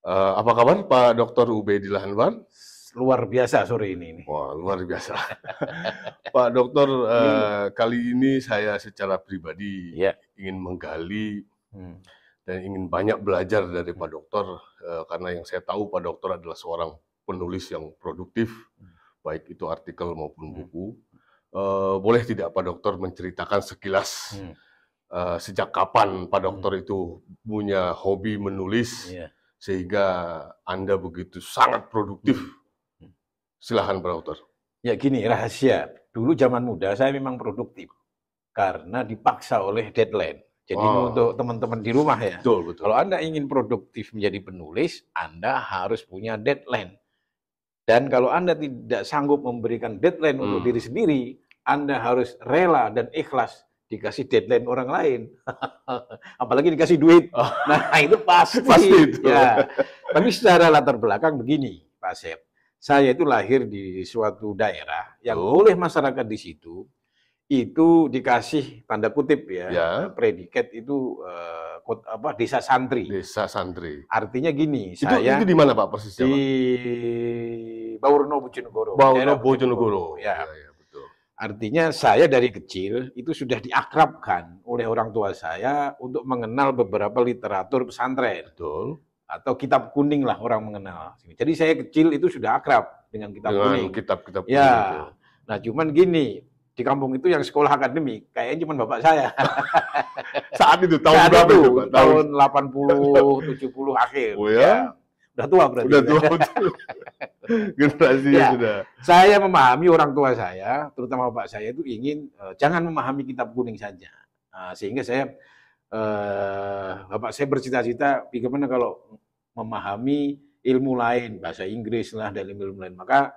Apa kabar Pak Dr. Ubedillah Anwar? Luar biasa sore ini. Wah, luar biasa. Pak Dokter, kali ini saya secara pribadi Ya. ingin menggali Hmm. dan ingin banyak belajar dari Pak Dokter, karena yang saya tahu Pak Dokter adalah seorang penulis yang produktif, baik itu artikel maupun buku. Boleh tidak Pak Dokter menceritakan sekilas sejak kapan Pak Dokter itu punya hobi menulis, sehingga Anda begitu sangat produktif? Silahkan Pak Dokter. Ya gini, rahasia. Dulu zaman muda saya memang produktif karena dipaksa oleh deadline. Jadi ini untuk teman-teman di rumah ya. Betul. Kalau Anda ingin produktif menjadi penulis, Anda harus punya deadline. Dan kalau Anda tidak sanggup memberikan deadline untuk diri sendiri, Anda harus rela dan ikhlas dikasih deadline orang lain. Apalagi dikasih duit. Nah, itu pasti. Pasti itu. Ya. Tapi secara latar belakang begini, Pak Asep. Saya itu lahir di suatu daerah yang oleh masyarakat di situ itu dikasih tanda kutip ya. Predikat itu desa santri. Desa santri. Artinya gini, itu di mana Pak persisnya? Di Baurno Bojonegoro. Baurno Bojonegoro. Ya, betul. Artinya saya dari kecil itu sudah diakrabkan oleh orang tua saya untuk mengenal beberapa literatur pesantren. Betul. Atau kitab kuning lah orang mengenal. Jadi saya kecil itu sudah akrab dengan kitab kuning. Kitab-kitab kuning. Ya. Nah, cuman gini, di kampung itu yang sekolah akademik kayaknya cuma bapak saya. Saat itu tahun berapa itu, Pak? Tahun 80 70 akhir. Oh ya? Udah tua berarti. Udah tua betul. Generasinya sudah. Saya memahami orang tua saya, terutama bapak saya itu ingin jangan memahami kitab kuning saja. Nah, sehingga saya bapak saya bercita-cita bagaimana kalau memahami ilmu lain, bahasa Inggris lah dan ilmu lain. Maka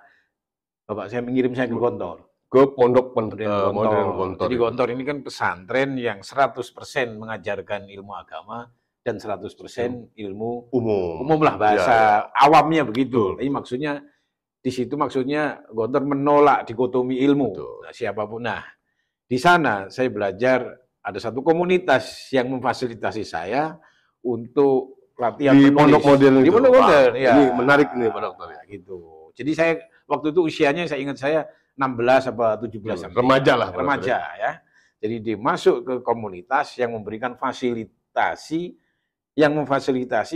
bapak saya mengirim saya ke Gontor. Ke Pondok Gontor. Jadi Gontor ini kan pesantren yang 100% mengajarkan ilmu agama dan 100% ilmu umum lah, bahasa awamnya begitu. Tapi maksudnya di situ Gontor menolak dikotomi ilmu. Nah, siapapun. Nah, di sana saya belajar. Ada satu komunitas yang memfasilitasi saya untuk latihan di pondok modern. Di pondok modern, ya. Ini menarik nih Pak Dokter. Gitu. Jadi saya waktu itu usianya saya ingat saya 16 apa 17. Remaja lah. Remaja ya. Jadi dimasuk ke komunitas yang memberikan memfasilitasi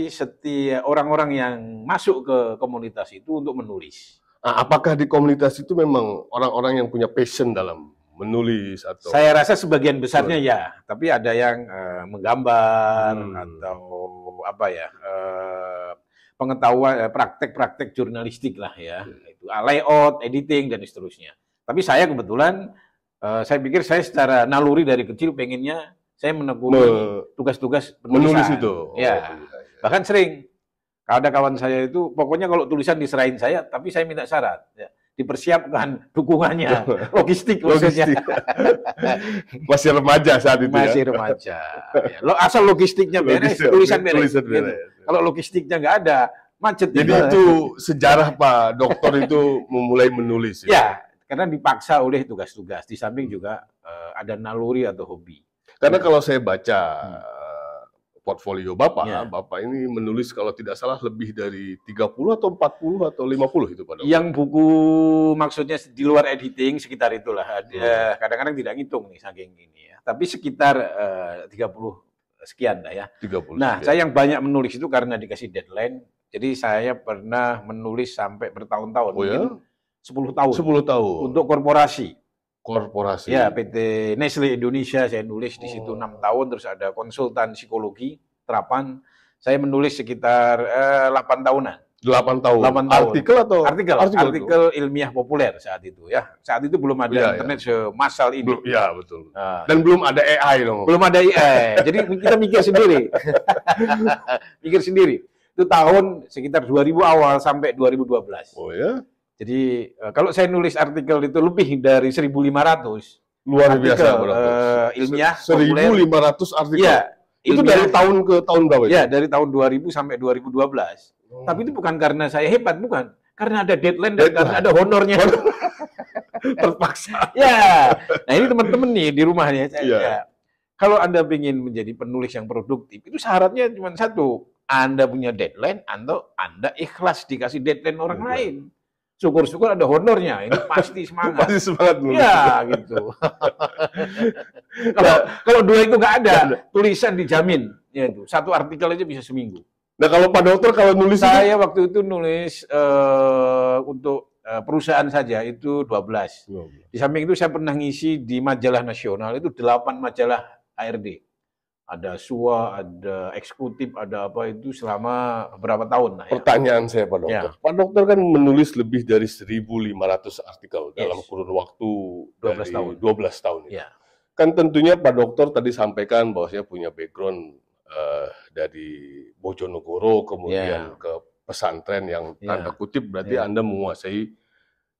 setiap orang-orang yang masuk ke komunitas itu untuk menulis. Nah, apakah di komunitas itu memang orang-orang yang punya passion dalam menulis atau? Saya rasa sebagian besarnya ya, tapi ada yang menggambar atau apa ya, pengetahuan praktek-praktek jurnalistik lah ya, itu layout, editing dan seterusnya. Tapi saya kebetulan, saya pikir saya secara naluri dari kecil pengennya saya menekuni tugas-tugas menulis itu. Ya, bahkan sering ada kawan saya itu, pokoknya kalau tulisan diserahin saya, tapi saya minta syarat. Ya. Dipersiapkan dukungannya, logistik maksudnya. Masih remaja saat itu. Masih remaja. Ya. Asal logistiknya beres, tulisan beres. Kalau logistiknya nggak ada, macet. Jadi itu sejarah Pak Dokter itu memulai menulis. Ya, karena dipaksa oleh tugas-tugas. Di samping juga ada naluri atau hobi. Karena kalau saya baca portfolio Bapak, Bapak ini menulis kalau tidak salah lebih dari 30 atau 40 atau 50 itu Pak Dokter. Yang buku maksudnya di luar editing sekitar itulah. Kadang-kadang tidak ngitung nih saking ini ya. Tapi sekitar 30 sekian lah ya. 30 nah, sekian. Saya yang banyak menulis itu karena dikasih deadline. Jadi saya pernah menulis sampai bertahun-tahun. Mungkin 10 tahun. 10 tahun. Untuk korporasi. Ya, PT Nestle Indonesia saya nulis di situ 6 tahun, terus ada konsultan psikologi terapan. Saya menulis sekitar 8 tahunan. 8 tahun. Artikel atau artikel ilmiah populer saat itu ya. Saat itu belum ada internet semassal ini. Iya, betul. Dan belum ada AI dong. Belum ada AI. Jadi kita mikir sendiri. Itu tahun sekitar 2000 awal sampai 2012. Oh ya. Jadi kalau saya nulis artikel itu lebih dari 1.500. Luar biasa ilmiah 1.500 artikel. Ya, itu dari tahun ke tahun berapa itu? Ya, dari tahun 2000 sampai 2012. Tapi itu bukan karena saya hebat, bukan. Karena ada deadline dan karena ada honornya. Terpaksa. Ya. Nah, ini teman-teman nih di rumahnya saya. Kalau Anda ingin menjadi penulis yang produktif, itu syaratnya cuma satu. Anda punya deadline, Anda ikhlas dikasih deadline orang lain. Syukur-syukur ada honornya, ini pasti semangat. Pasti semangat nulis. Ya, gitu. Kalau dua itu nggak ada, tulisan dijamin. Ya itu, satu artikel aja bisa seminggu. Nah, kalau Pak Dokter kalau nulis saya waktu itu nulis untuk perusahaan saja itu 12. Di samping itu saya pernah ngisi di majalah nasional itu 8 majalah ARD. Ada SUA, ada eksekutif, ada apa itu selama beberapa tahun. Pertanyaan saya Pak Dokter. Ya. Pak Dokter kan menulis lebih dari 1.500 artikel dalam kurun waktu 12 tahun. Ya. Kan tentunya Pak Dokter tadi sampaikan bahwa saya punya background dari Bojonegoro kemudian ke pesantren yang tanda kutip berarti Anda menguasai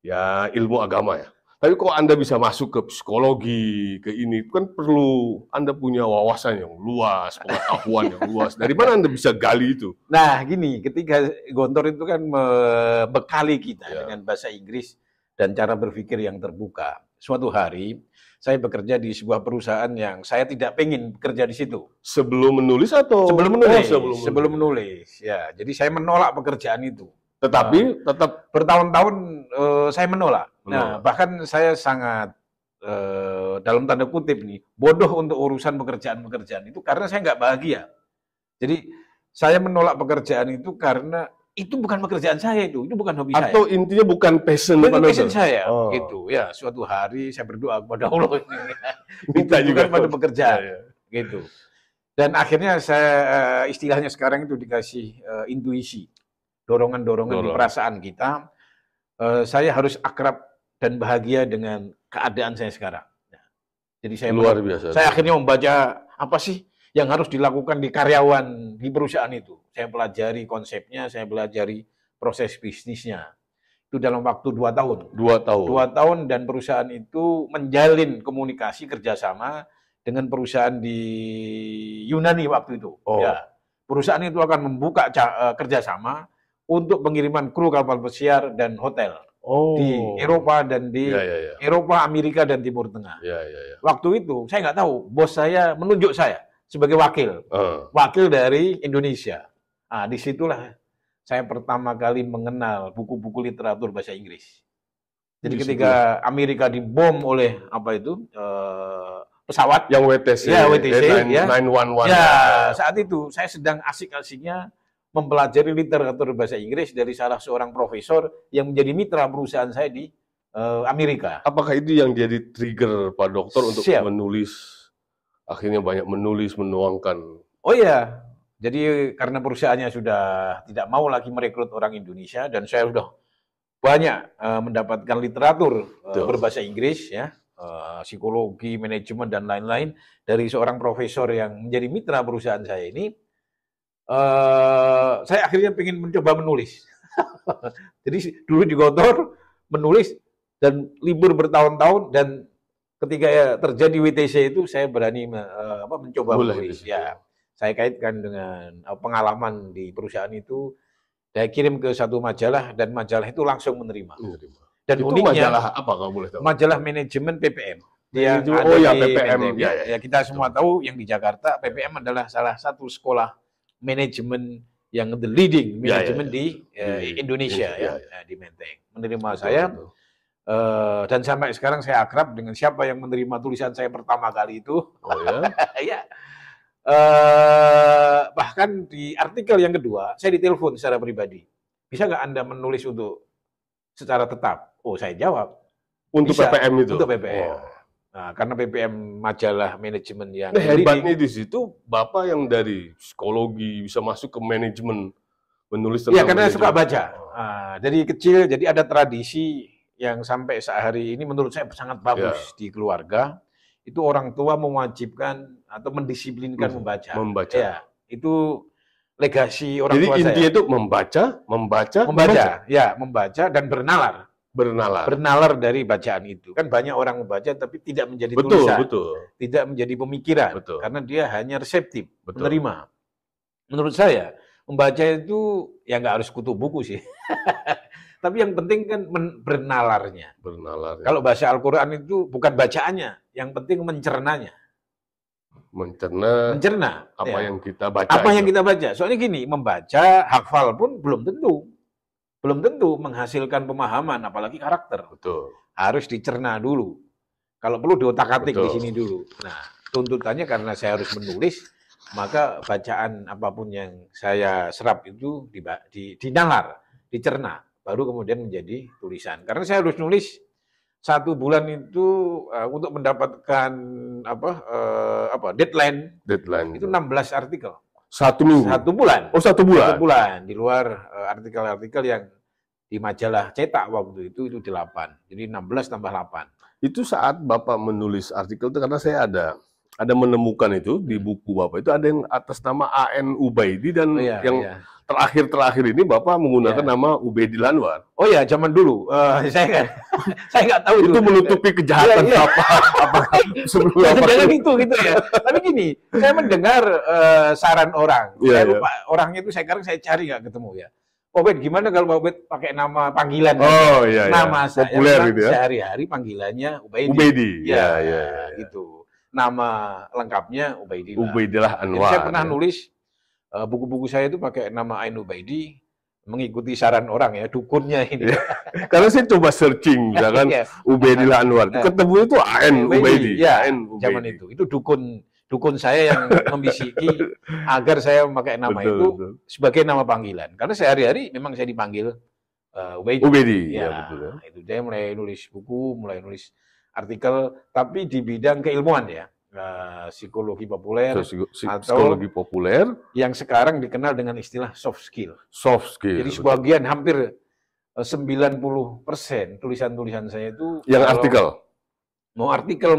ya ilmu agama ya. Tapi kok Anda bisa masuk ke psikologi, ke ini, kan perlu Anda punya wawasan yang luas, pengetahuan yang luas. Dari mana Anda bisa gali itu? Nah, gini, ketika Gontor itu kan membekali kita dengan bahasa Inggris dan cara berpikir yang terbuka. Suatu hari, saya bekerja di sebuah perusahaan yang saya tidak pengen bekerja di situ. Sebelum menulis atau? Sebelum menulis. Sebelum menulis. Ya, jadi saya menolak pekerjaan itu. Tetapi tetap bertahun-tahun saya menolak. Nah, bahkan saya sangat dalam tanda kutip nih bodoh untuk urusan pekerjaan-pekerjaan itu karena saya nggak bahagia. Jadi saya menolak pekerjaan itu karena itu bukan pekerjaan saya itu bukan hobi saya. Atau intinya bukan passion saya, gitu. Ya, suatu hari saya berdoa kepada Allah minta juga pada pekerjaan, gitu. Dan akhirnya saya istilahnya sekarang itu dikasih intuisi. Dorongan-dorongan di perasaan kita, saya harus akrab dan bahagia dengan keadaan saya sekarang. Nah, jadi saya luar biasa. Saya akhirnya membaca apa sih yang harus dilakukan di karyawan di perusahaan itu. Saya pelajari konsepnya, saya pelajari proses bisnisnya. Itu dalam waktu 2 tahun. 2 tahun. 2 tahun dan perusahaan itu menjalin komunikasi kerjasama dengan perusahaan di Yunani waktu itu. Ya, perusahaan itu akan membuka kerjasama untuk pengiriman kru kapal pesiar dan hotel di Eropa dan di Eropa, Amerika dan Timur Tengah. Waktu itu saya nggak tahu, bos saya menunjuk saya sebagai wakil dari Indonesia. Nah, disitulah saya pertama kali mengenal buku-buku literatur bahasa Inggris. Jadi ketika Amerika dibom oleh apa itu pesawat yang WTC, ya WTC, 911. Ya, saat itu saya sedang asik-asiknya mempelajari literatur bahasa Inggris dari salah seorang profesor yang menjadi mitra perusahaan saya di Amerika. Apakah itu yang jadi trigger Pak Dokter untuk menulis, akhirnya banyak menulis, menuangkan? Oh iya, jadi karena perusahaannya sudah tidak mau lagi merekrut orang Indonesia dan saya sudah banyak mendapatkan literatur berbahasa Inggris, ya, psikologi, manajemen dan lain-lain dari seorang profesor yang menjadi mitra perusahaan saya ini. Saya akhirnya ingin mencoba menulis. Jadi dulu di Gontor menulis dan libur bertahun-tahun dan ketika terjadi WTC itu saya berani mencoba menulis. Ya, saya kaitkan dengan pengalaman di perusahaan itu. Saya kirim ke satu majalah dan majalah itu langsung menerima. Dan itu majalah apa kalau boleh tahu? Majalah manajemen PPM. Yang PPM. Ya, kita semua tahu yang di Jakarta PPM adalah salah satu sekolah manajemen yang the leading manajemen di Indonesia di Menteng. Menerima saya dan sampai sekarang saya akrab dengan siapa yang menerima tulisan saya pertama kali itu. Oh ya? Ya. Bahkan di artikel yang kedua saya ditelepon secara pribadi. Bisa nggak Anda menulis untuk secara tetap? Oh, saya jawab. Untuk bisa, PPM itu? Untuk PPM. Nah, karena PPM majalah manajemen yang hebatnya di situ Bapak yang dari psikologi bisa masuk ke manajemen menulis tentang. Iya, karena manajemen. Suka baca. Nah, dari kecil jadi ada tradisi yang sampai sehari ini menurut saya sangat bagus di keluarga. Itu orang tua mewajibkan atau mendisiplinkan membaca. Ya, itu legasi orang tua saya. Jadi intinya itu membaca, ya, membaca dan bernalar. Bernalar dari bacaan itu. Kan banyak orang membaca tapi tidak menjadi tulisan. Tidak menjadi pemikiran. Karena dia hanya reseptif, menerima. Menurut saya, membaca itu ya nggak harus kutu buku sih. Tapi yang penting kan bernalarnya. Kalau bahasa Al-Quran itu bukan bacaannya, yang penting mencernanya. mencerna apa ya. yang kita baca. Apa yang kita baca. Soalnya gini, membaca, hafal pun belum tentu menghasilkan pemahaman, apalagi karakter. Betul. Harus dicerna dulu. Kalau perlu diotak-atik di sini dulu. Nah, tuntutannya karena saya harus menulis, maka bacaan apapun yang saya serap itu dinalar, dicerna, baru kemudian menjadi tulisan. Karena saya harus nulis 1 bulan itu untuk mendapatkan deadline itu 16 artikel. 1 minggu? 1 bulan. Oh, 1 bulan? 1 bulan. Di luar artikel-artikel yang di majalah cetak waktu itu 8. Jadi 16 tambah 8. Itu saat Bapak menulis artikel itu, karena saya ada menemukan itu di buku Bapak, itu ada yang atas nama A.N. Ubaidi, dan terakhir ini Bapak menggunakan nama Ubaidillah Anwar. Oh ya, zaman dulu. Saya nggak tahu itu menutupi kejahatan apa? Jangan itu gitu ya. Tapi gini, saya mendengar saran orang. Saya lupa orangnya itu, sekarang saya cari nggak ketemu ya. Obed, gimana kalau Obed pakai nama panggilan? Oh iya, nama saya populer gitu ya. Sehari-hari panggilannya Ubaidi. Ubaidi. Ya, gitu. Nama lengkapnya Ubaidillah. Ubaidillah Anwar. Jadi saya pernah nulis buku-buku saya itu pakai nama Ain Ubaidi, mengikuti saran orang ya, dukunnya ini. Karena saya coba searching, misalkan Ubaidillah Anwar, ketemu itu Ain Ubaidi. Ya, zaman itu dukun saya yang membisiki agar saya memakai nama itu sebagai nama panggilan. Karena sehari-hari memang saya dipanggil Ubaidi. Ya, betul ya. Itu saya mulai nulis buku, mulai nulis artikel, tapi di bidang keilmuan ya, psikologi populer, psikologi populer, yang sekarang dikenal dengan istilah soft skill. Soft skill. Jadi sebagian hampir 90% tulisan-tulisan saya itu yang artikel,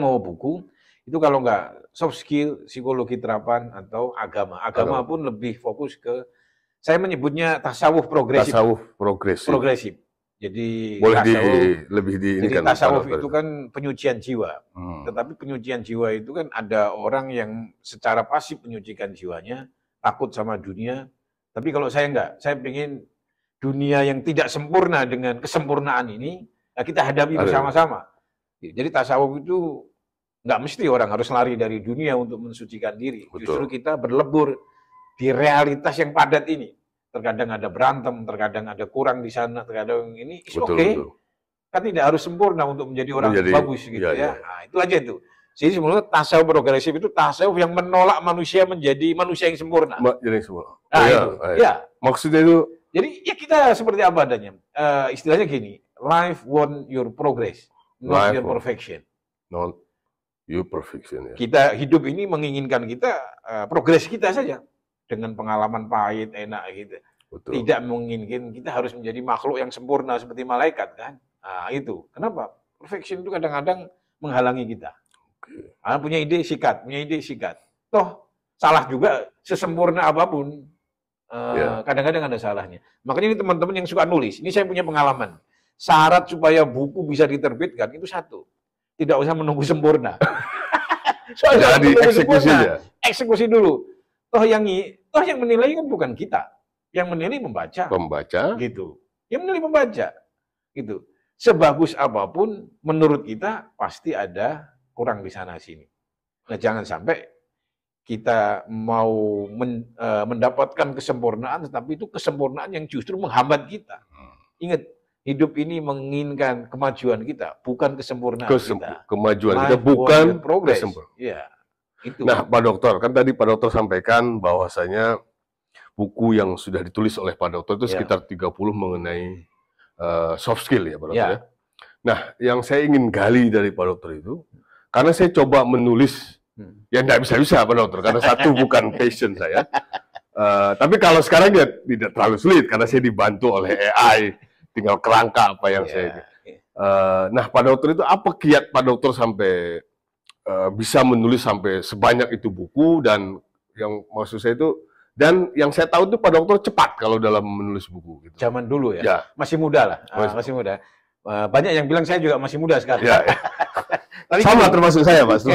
mau buku, itu kalau nggak soft skill, psikologi terapan atau agama pun lebih fokus ke, saya menyebutnya tasawuf progresif. Progresif. Jadi lebih di ini kan. Tasawuf itu kan penyucian jiwa. Tetapi penyucian jiwa itu kan ada orang yang secara pasif menyucikan jiwanya, takut sama dunia. Tapi kalau saya enggak, saya ingin dunia yang tidak sempurna dengan kesempurnaan ini, kita hadapi bersama-sama. Jadi tasawuf itu nggak mesti orang harus lari dari dunia untuk mensucikan diri. Justru kita berlebur di realitas yang padat ini. Terkadang ada berantem, terkadang ada kurang di sana, terkadang ini betul. Kan tidak harus sempurna untuk menjadi orang bagus gitu ya. Nah, itu aja itu. Jadi sebenarnya tasawuf progresif itu tasawuf yang menolak manusia menjadi manusia yang sempurna. Jadi sempurna. Maksudnya itu. Jadi ya kita seperti apa adanya. Istilahnya gini, life want your progress, not your perfection. Not your perfection. Ya. Kita hidup ini menginginkan kita progres kita saja. Dengan pengalaman pahit, enak gitu. Betul. Tidak menginginkan kita harus menjadi makhluk yang sempurna seperti malaikat kan. Nah itu. Kenapa? Perfection itu kadang-kadang menghalangi kita. Punya ide sikat. Toh salah juga sesempurna apapun. Kadang-kadang ada salahnya. Makanya ini teman-teman yang suka nulis. Ini saya punya pengalaman. Syarat supaya buku bisa diterbitkan itu satu. Tidak usah menunggu sempurna. Soalnya eksekusi dulu. Toh yang menilai kan bukan kita. Yang menilai pembaca. Gitu. Yang menilai pembaca. Gitu. Sebagus apapun menurut kita pasti ada kurang di sana sini. Nah, jangan sampai kita mau mendapatkan kesempurnaan, tetapi itu kesempurnaan yang justru menghambat kita. Ingat, hidup ini menginginkan kemajuan kita, bukan kesempurnaan kita. Kemajuan kita bukan kesempurnaan. Iya. Itu. Nah, Pak Dokter, kan tadi Pak Dokter sampaikan bahwasanya buku yang sudah ditulis oleh Pak Dokter itu sekitar 30 mengenai soft skill ya Pak Dokter. Ya. Nah, yang saya ingin gali dari Pak Dokter itu, karena saya coba menulis, ya nggak bisa-bisa Pak Dokter, karena satu bukan passion saya. Tapi kalau sekarang ya tidak terlalu sulit, karena saya dibantu oleh AI, tinggal kerangka apa yang saya... Nah, Pak Dokter itu apa kiat Pak Dokter sampai bisa menulis sampai sebanyak itu buku, dan yang maksud saya itu, dan yang saya tahu itu Pak Dokter cepat kalau dalam menulis buku gitu. Zaman dulu ya. Masih muda lah, masih muda. Banyak yang bilang saya juga masih muda sekarang. Ya. Sama termasuk saya, Mas.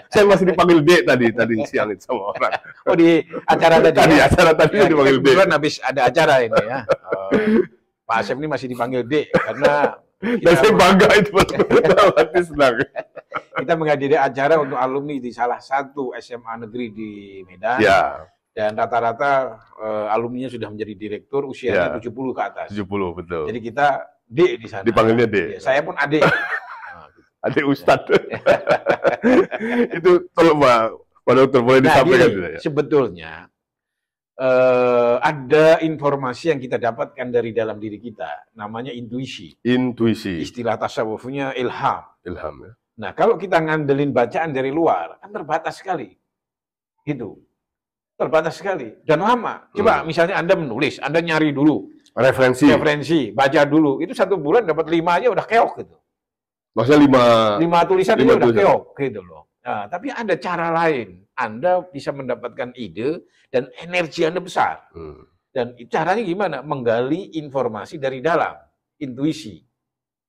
Saya masih dipanggil D tadi siang itu sama orang. Oh, di acara tadi. Acara tadi dipanggil D. Kan habis ada acara ini ya. Pak Asep ini masih dipanggil D karena dan saya bangga itu, hati senang. kita menghadiri acara untuk alumni di salah satu SMA negeri di Medan. Ya. Dan rata-rata alumninya sudah menjadi direktur, usianya 70 ke atas. 70, betul. Jadi kita D di sana. Dipanggilnya D. Ya, saya pun adik. Adik Ustadz. Itu tolong Pak Dokter boleh disampaikan tidak ya? Sebetulnya ada informasi yang kita dapatkan dari dalam diri kita, namanya intuisi. Intuisi. Istilah tasawufnya ilham. Ilham ya. Nah, kalau kita ngandelin bacaan dari luar, kan terbatas sekali. Gitu. Terbatas sekali. Dan lama. Coba misalnya Anda menulis, Anda nyari dulu. Referensi, baca dulu. Itu 1 bulan dapat 5 aja udah keok gitu. Maksudnya 5 tulisan aja udah keok gitu loh. Nah, tapi ada cara lain. Anda bisa mendapatkan ide dan energi Anda besar. Dan caranya gimana? Menggali informasi dari dalam, intuisi.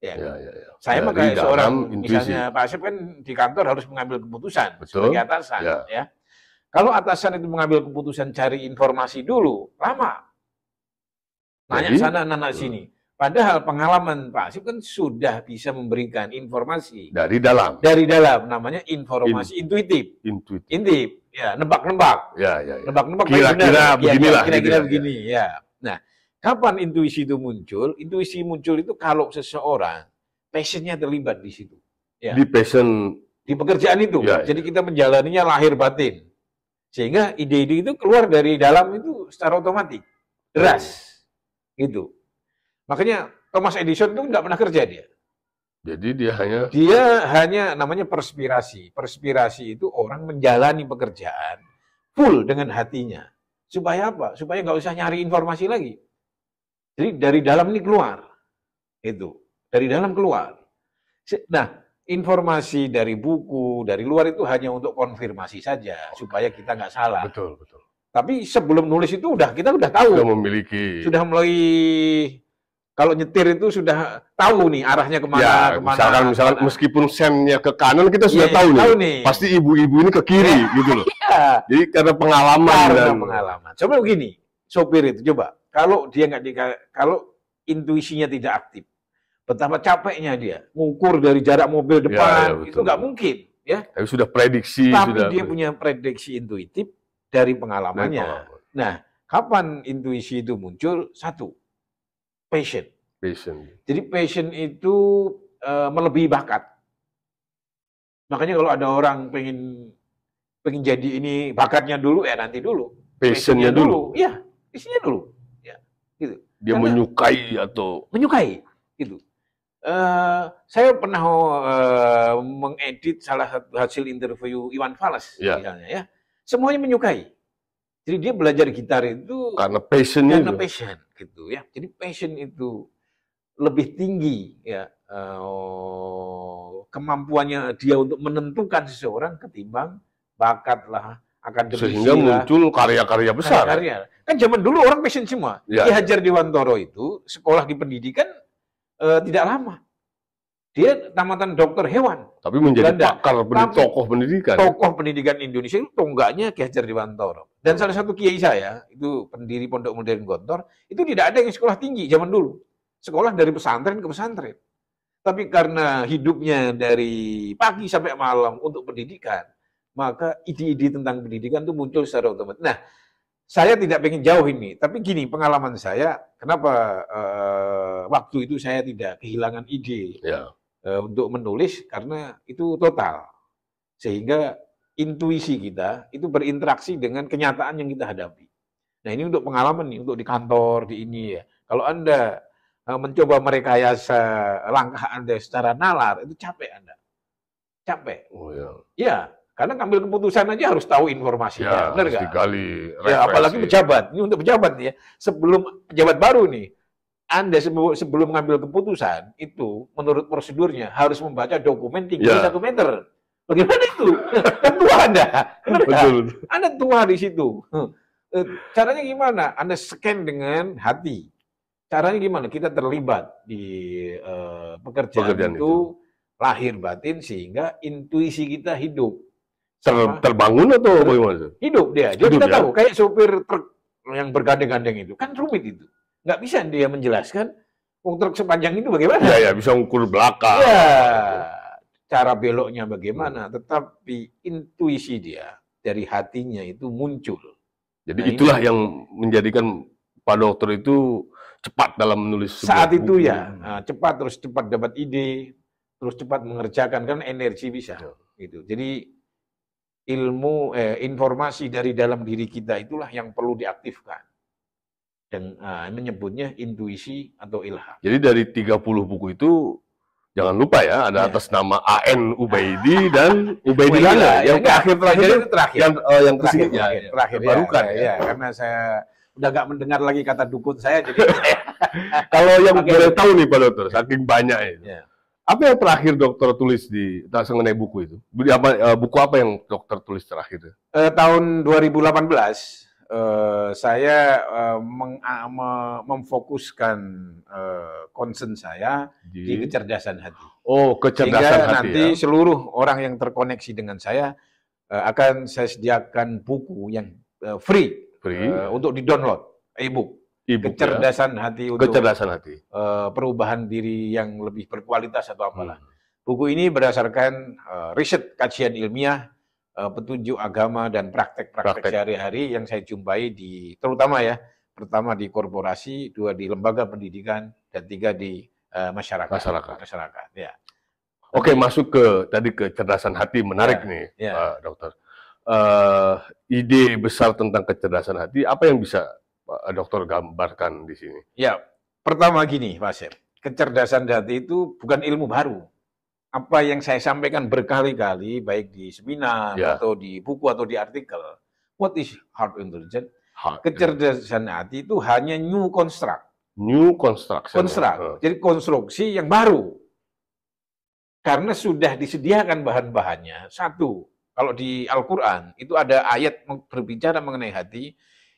Ya. Saya kayak seorang, misalnya Pak Asep kan di kantor harus mengambil keputusan sebagai atasan. Ya. Kalau atasan itu mengambil keputusan cari informasi dulu, lama. Nanya sana, nanya sini. Padahal pengalaman Pak Asep kan sudah bisa memberikan informasi dari dalam. Dari dalam, namanya informasi intuitif. Intuitif, ya, nebak-nebak. Nebak-nebak. Kira-kira beginilah. Kira-kira begini, ya. Nah, kapan intuisi itu muncul? Intuisi muncul itu kalau seseorang passionnya terlibat di situ. Ya. Di passion. Di pekerjaan itu. Jadi kita menjalaninya lahir batin. Sehingga ide-ide itu keluar dari dalam itu secara otomatis. Deras. Gitu. Makanya Thomas Edison itu nggak pernah kerja dia. Jadi dia hanya namanya perspirasi. Perspirasi itu orang menjalani pekerjaan full dengan hatinya. Supaya apa? Supaya nggak usah nyari informasi lagi. Jadi dari dalam ini keluar. Itu. Dari dalam keluar. Nah, informasi dari buku, dari luar itu hanya untuk konfirmasi saja. Supaya kita nggak salah. Betul. Tapi sebelum nulis itu kita udah tahu. Sudah mulai. Kalau nyetir itu sudah tahu nih arahnya kemana. Misalkan meskipun sennya ke kanan kita sudah tahu nih. Pasti ibu-ibu ini ke kiri gitu loh. Jadi karena pengalaman. Coba begini, sopir itu coba. Kalau dia kalau intuisinya tidak aktif, betapa capeknya dia mengukur dari jarak mobil depan itu nggak mungkin. Ya. Tapi sudah prediksi. Tapi dia punya prediksi intuitif dari pengalamannya. Nah, kapan intuisi itu muncul? 1. Passion. Jadi passion itu melebihi bakat. Makanya kalau ada orang pengen jadi ini, bakatnya dulu, nanti dulu. Passionnya dulu. Iya, passionnya dulu. Ya, gitu. Dia menyukai atau gitu. Saya pernah mengedit salah satu hasil interview Iwan Fals misalnya ya. Semuanya menyukai. Jadi dia belajar gitar itu karena passion gitu ya. Jadi passion itu lebih tinggi ya kemampuannya dia untuk menentukan seseorang ketimbang bakat lah, akademisi. Sehingga muncul karya-karya besar. Kan zaman dulu orang passion semua. Ki Hajar Dewantara itu sekolah di pendidikan tidak lama. Dia tamatan dokter hewan. Tapi menjadi pakar, tokoh pendidikan. Tokoh pendidikan Indonesia itu tonggaknya Ki Hajar Dewantara. Dan salah satu kiai saya, itu pendiri Pondok Modern Gontor, itu tidak ada yang sekolah tinggi zaman dulu. Sekolah dari pesantren ke pesantren. Tapi karena hidupnya dari pagi sampai malam untuk pendidikan, maka ide-ide tentang pendidikan itu muncul secara otomatis. Nah, saya tidak pengen jauh ini, tapi gini pengalaman saya, kenapa waktu itu saya tidak kehilangan ide. Untuk menulis karena itu total. Sehingga intuisi kita itu berinteraksi dengan kenyataan yang kita hadapi. Nah, ini untuk pengalaman nih, untuk di kantor, di ini ya. Kalau Anda mencoba merekayasa langkah Anda secara nalar, itu capek Anda. Capek. Ya, karena ngambil keputusan aja harus tahu informasinya, benar nggak? Ya, apalagi pejabat. Ini untuk pejabat ya. Sebelum pejabat baru nih, Anda sebelum mengambil keputusan itu menurut prosedurnya harus membaca dokumen tinggi 1 meter. Bagaimana itu? Kan tua Anda. Betul. Anda tua di situ. Caranya gimana? Anda scan dengan hati. Caranya gimana? Kita terlibat di pekerjaan itu lahir batin sehingga intuisi kita hidup. Terbangun atau bagaimana? Hidup dia. Kita tahu kayak sopir truk yang bergandeng-gandeng itu kan rumit itu. Nggak bisa dia menjelaskan truk sepanjang itu bagaimana. Bisa ukur belakang. cara beloknya bagaimana, tetapi intuisi dia dari hatinya itu muncul. Jadi itulah yang menjadikan Pak Dokter itu cepat dalam menulis saat itu buku. Ya, cepat, terus cepat dapat ide, terus cepat mengerjakan, kan energi bisa. Gitu. Jadi informasi dari dalam diri kita itulah yang perlu diaktifkan. Dan menyebutnya intuisi atau ilham. Jadi dari 30 buku itu jangan lupa ya, ada atas nama A.N. Ubaidi dan Ubaidi Lana. Yang terakhir itu terakhir. Yang terakhir barukan ya. Karena saya udah gak mendengar lagi kata dukun saya, jadi kalau yang boleh tahu nih Pak Dokter, saking banyak itu. Ya. Apa yang terakhir dokter tulis di mengenai buku itu? Buku apa yang dokter tulis terakhir? Tahun 2018 saya memfokuskan concern saya di kecerdasan hati. Oh, kecerdasan hati. Nanti seluruh orang yang terkoneksi dengan saya akan saya sediakan buku yang free. Untuk di-download, e-book. Kecerdasan hati untuk perubahan diri yang lebih berkualitas atau apalah. Buku ini berdasarkan riset kajian ilmiah, petunjuk agama dan praktek-praktek sehari-hari yang saya jumpai terutama ya, pertama di korporasi, 2 di lembaga pendidikan, dan 3 di masyarakat. Ya. Oke, masuk ke tadi kecerdasan hati, menarik nih, Pak Dokter. Ide besar tentang kecerdasan hati, apa yang bisa Pak Dokter gambarkan di sini? Ya, pertama gini, Pak Syed, kecerdasan hati itu bukan ilmu baru. Apa yang saya sampaikan berkali-kali, baik di seminar atau di buku atau di artikel, what is heart intelligence? Kecerdasan hati itu hanya new construct. New construction. Jadi konstruksi yang baru. Karena sudah disediakan bahan-bahannya. Satu, kalau di Al-Quran, itu ada ayat berbicara mengenai hati,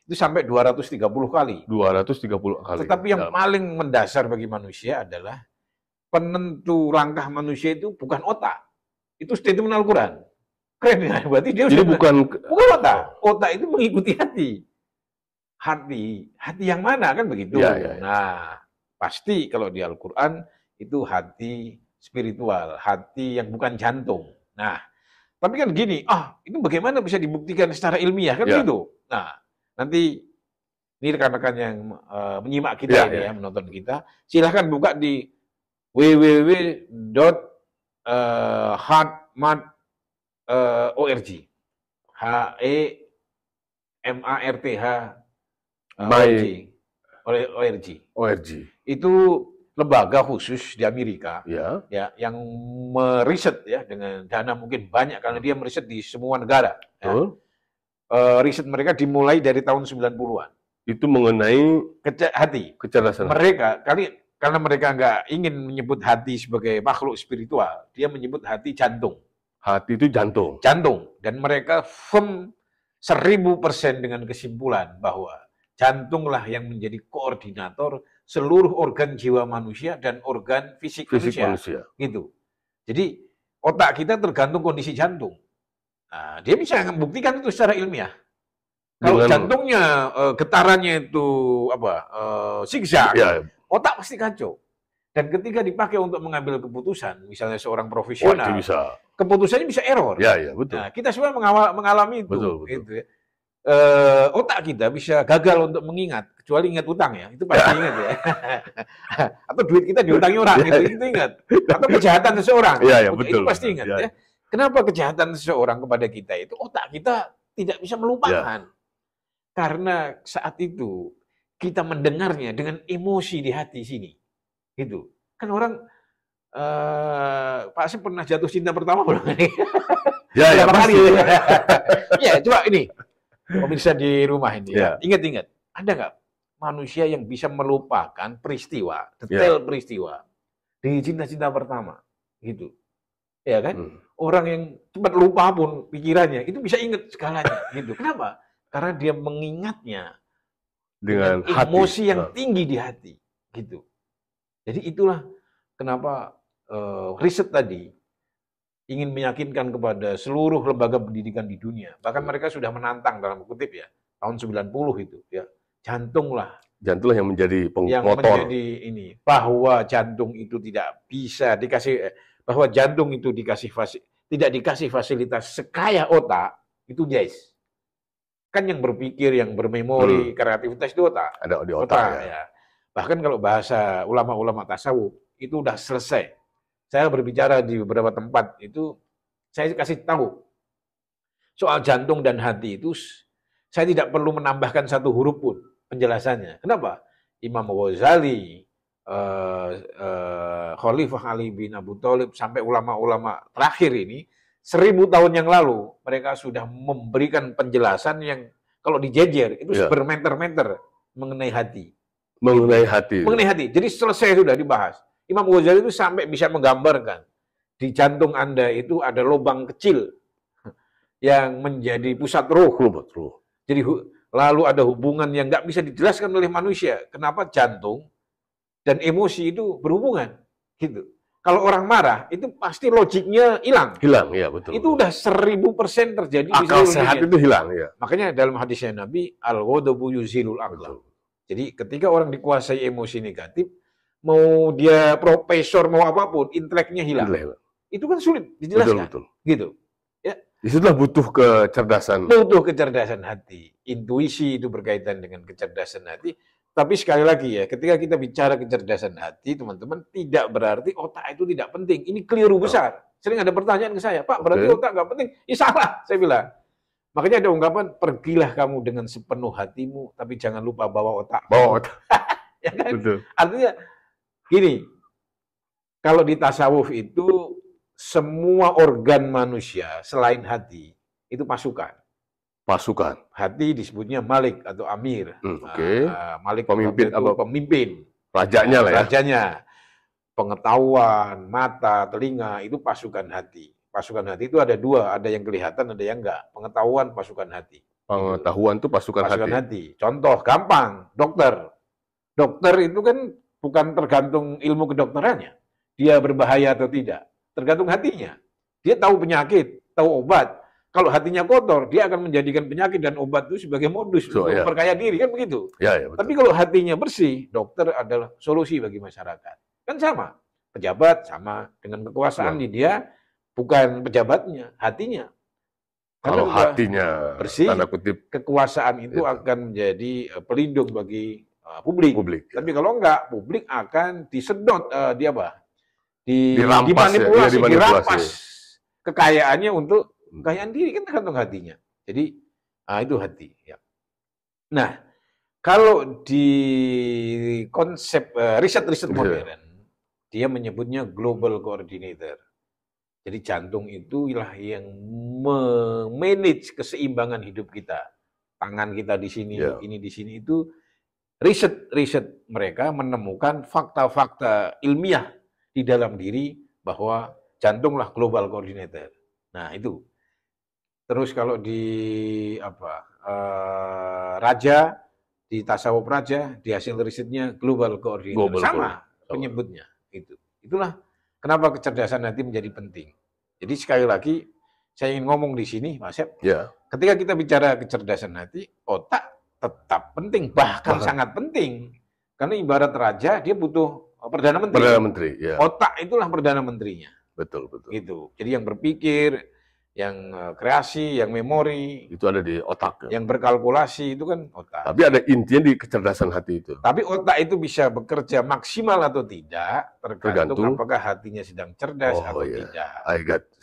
itu sampai 230 kali. 230 kali. Tetapi yang paling mendasar bagi manusia adalah penentu langkah manusia itu bukan otak. Itu statement Al-Quran. Keren ya, berarti dia jadi bukan otak. Otak itu mengikuti hati. Hati yang mana, kan begitu. Nah, pasti kalau di Al-Quran itu hati spiritual, hati yang bukan jantung. Nah, tapi kan gini, itu bagaimana bisa dibuktikan secara ilmiah, kan begitu. Nah, nanti ini rekan-rekan yang menyimak kita menonton kita, silahkan buka di www.heartmath.org. HEMARTH.org. Itu lembaga khusus di Amerika yang meriset dengan dana mungkin banyak karena dia meriset di semua negara. Riset mereka dimulai dari tahun 90-an. Itu mengenai hati. Kecerdasan. Karena mereka nggak ingin menyebut hati sebagai makhluk spiritual, dia menyebut hati jantung. Hati itu jantung. Jantung. Dan mereka firm 1000% dengan kesimpulan bahwa jantunglah yang menjadi koordinator seluruh organ jiwa manusia dan organ fisik manusia. Gitu. Jadi otak kita tergantung kondisi jantung. Nah, dia bisa membuktikan itu secara ilmiah. Kalau jantungnya getarannya itu zigzag, otak pasti kacau. Dan ketika dipakai untuk mengambil keputusan, misalnya seorang profesional, keputusannya bisa error. Betul. Nah, kita semua mengalami itu. Betul. Gitu ya. Otak kita bisa gagal untuk mengingat, kecuali ingat utang ya, itu pasti ingat ya. Atau duit kita diutangi orang, itu ingat. Atau kejahatan seseorang, itu pasti ingat ya. Kenapa kejahatan seseorang kepada kita itu otak kita tidak bisa melupakan? Karena saat itu kita mendengarnya dengan emosi di hati sini, gitu. Kan orang Pak Asep pernah jatuh cinta pertama belum? Berapa kali? Ya, coba ini. Pemirsa di rumah ini, ingat-ingat, ada nggak manusia yang bisa melupakan peristiwa, detail peristiwa di cinta-cinta pertama, gitu, ya kan? Orang yang cepat lupa pun pikirannya itu bisa ingat segalanya, gitu. Kenapa? Karena dia mengingatnya dengan emosi yang tinggi di hati, gitu. Jadi itulah kenapa riset tadi ingin meyakinkan kepada seluruh lembaga pendidikan di dunia. Bahkan mereka sudah menantang dalam kutip ya, tahun 90 itu ya. Jantunglah yang menjadi motor. Yang menjadi ini, bahwa jantung itu tidak bisa dikasih bahwa jantung itu tidak dikasih fasilitas sekaya otak, itu yes. Kan yang berpikir, yang bermemori, kreativitas itu otak. Ada di otak ya. Bahkan kalau bahasa ulama-ulama tasawuf, itu udah selesai. Saya berbicara di beberapa tempat, itu saya kasih tahu. Soal jantung dan hati itu, saya tidak perlu menambahkan satu huruf pun penjelasannya. Kenapa? Imam Ghazali, Khalifah Ali bin Abu Thalib, sampai ulama-ulama terakhir ini, 1000 tahun yang lalu, mereka sudah memberikan penjelasan yang kalau dijejer, itu bermeter-meter mengenai hati. Mengenai hati. Mengenai hati. Jadi selesai sudah dibahas. Imam Ghazali itu sampai bisa menggambarkan, di jantung Anda itu ada lubang kecil yang menjadi pusat roh. Jadi lalu ada hubungan yang nggak bisa dijelaskan oleh manusia. Kenapa jantung dan emosi itu berhubungan, gitu. Kalau orang marah, itu pasti logiknya hilang. Hilang, ya betul. Itu udah 1000% terjadi. Akal sehat itu hilang, ya. Makanya dalam hadisnya Nabi, al-ghadabu yuzilul aqla. Jadi ketika orang dikuasai emosi negatif, mau dia profesor, mau apapun, inteleknya hilang. Itu kan sulit dijelaskan. Betul. Gitu. Ya. Disitulah butuh kecerdasan. Butuh kecerdasan hati. Intuisi itu berkaitan dengan kecerdasan hati. Tapi sekali lagi ya, ketika kita bicara kecerdasan hati, teman-teman, tidak berarti otak itu tidak penting. Ini keliru besar. Sering ada pertanyaan ke saya, Pak, berarti otak nggak penting? Ya salah, saya bilang. Makanya ada ungkapan, pergilah kamu dengan sepenuh hatimu, tapi jangan lupa bawa otak. Bawa otak. Ya kan? Betul. Artinya, gini, kalau di tasawuf itu, semua organ manusia selain hati, itu pasukan. Pasukan. Hati disebutnya Malik atau Amir. Malik pemimpin, pemimpin. Rajanya lah ya. Rajanya. Pengetahuan, mata, telinga, itu pasukan hati. Pasukan hati itu ada dua, ada yang kelihatan, ada yang enggak. Pengetahuan, pasukan hati. Pengetahuan itu pasukan hati. Contoh, gampang, dokter. Dokter itu kan bukan tergantung ilmu kedokterannya. Dia berbahaya atau tidak. Tergantung hatinya. Dia tahu penyakit, tahu obat. Kalau hatinya kotor, dia akan menjadikan penyakit dan obat itu sebagai modus untuk memperkaya diri, kan begitu. Betul. Tapi kalau hatinya bersih, dokter adalah solusi bagi masyarakat. Kan sama. Pejabat sama dengan kekuasaan dia bukan pejabatnya, hatinya. Kalau hatinya bersih, tanda kutip, kekuasaan itu akan menjadi pelindung bagi publik. Tapi kalau enggak, publik akan disedot, dimanipulasi, dirampas kekayaannya untuk kekayaan diri, kan tergantung hatinya. Jadi, itu hati. Ya. Nah, kalau di konsep riset-riset modern, dia menyebutnya global coordinator. Jadi jantung itulah yang memanage keseimbangan hidup kita. Tangan kita di sini, ini di sini, itu riset-riset mereka menemukan fakta-fakta ilmiah di dalam diri bahwa jantunglah global coordinator. Nah, itu. Terus kalau di raja, di tasawuf raja, di hasil risetnya global coordinator. Sama penyebutnya. Itulah kenapa kecerdasan hati menjadi penting. Jadi sekali lagi, saya ingin ngomong di sini, Mas Sep. Ketika kita bicara kecerdasan hati, otak tetap penting, bahkan sangat penting. Karena ibarat raja, dia butuh Perdana Menteri. Perdana Menteri, Otak itulah Perdana Menterinya. Betul. Gitu. Jadi yang berpikir, yang kreasi, yang memori, itu ada di otak. Yang berkalkulasi itu kan otak. Tapi ada intinya di kecerdasan hati itu. Tapi otak itu bisa bekerja maksimal atau tidak, tergantung apakah hatinya sedang cerdas atau tidak.